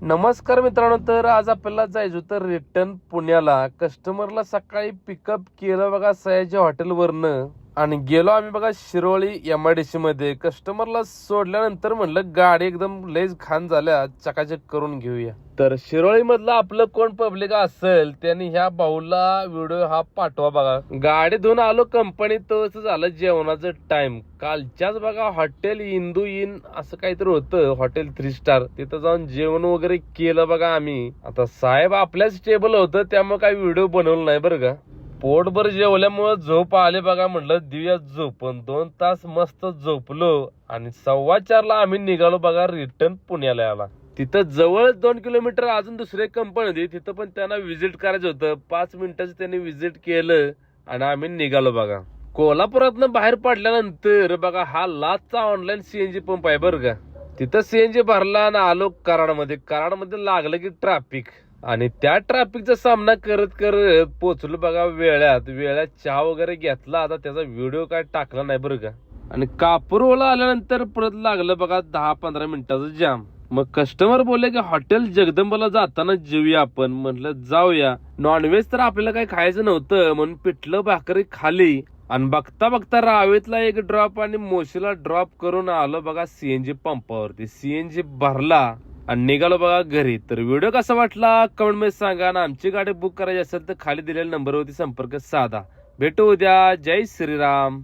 नमस्कार मित्रांनो. तर आज आपल्याला जायचं होतं रिटर्न पुण्याला. कस्टमरला सकाळी पिकअप केलं बघा सयाजी हॉटेलवरनं आणि गेलो आम्ही बघा शिरोळी MIDC मध्ये. कस्टमरला सोडल्यानंतर म्हणलं गाडी एकदम लयच घाण झाल्या, चकाचक करून घेऊया. तर शिरोळी मधलं आपलं कोण पब्लिक असेल त्यांनी ह्या भाऊला व्हिडिओ हा पाठवा बघा. गाडी धुवून आलो कंपनीत, तोच झालं जेवणाचं टाइम. कालच्याच बघा हॉटेल इंदू इन असं काहीतरी होतं, हॉटेल 3 स्टार. तिथं जाऊन जेवण वगैरे केलं बघा आम्ही. आता साहेब आपल्याच टेबल होतं त्यामुळे काही व्हिडिओ बनवलं नाही बरं का. पोटभर जेवल्यामुळे झोप आले बघा. म्हटलं दिव्या झोपून 2 तास मस्त झोपलो आणि 4:15ला आम्ही निघालो बघा रिटर्न पुण्याला याला. तिथं जवळ 2 किलोमीटर अजून दुसरी कंपनी होती, तिथं पण त्यांना व्हिजिट करायचं होतं. 5 मिनिटाचं त्यांनी व्हिजिट केलं आणि आम्ही निघालो बघा. कोल्हापुरातनं बाहेर पडल्यानंतर बघा हा लाचचा ऑनलाईन CNG पंप आहे बरं का. तिथं CNG भरला आणि आलो कराडमध्ये. कराडमध्ये लागलं की ट्रॅफिक आणि त्या ट्रॅफिकचा सामना करत करत पोहोचलो बघा वेळात चहा वगैरे घेतला. आता त्याचा व्हिडिओ काय टाकला नाही बरं का. आणि कापूरवाला आल्यानंतर परत लागलं बघा 10-15 मिनिटाचं जाम. मग कस्टमर बोलले की हॉटेल जगदंबाला जाताना जेऊया आपण. म्हटलं जाऊया. नॉनव्हेज तर आपल्याला काही खायचं नव्हतं म्हणून पिठलं भाकरी खाली आणि बघता बघता रावेतला एक ड्रॉप आणि मोशीला ड्रॉप करून आलो बघा CNG पंपावरती. CNG भरला आणि निघालो बघा घरी. तर व्हिडिओ कसा वाटला कमेंट मध्ये सांगा आणि आमची गाडी बुक करायची असेल तर खाली दिलेल्या नंबरवरती संपर्क साधा. भेटू उद्या. जय श्रीराम.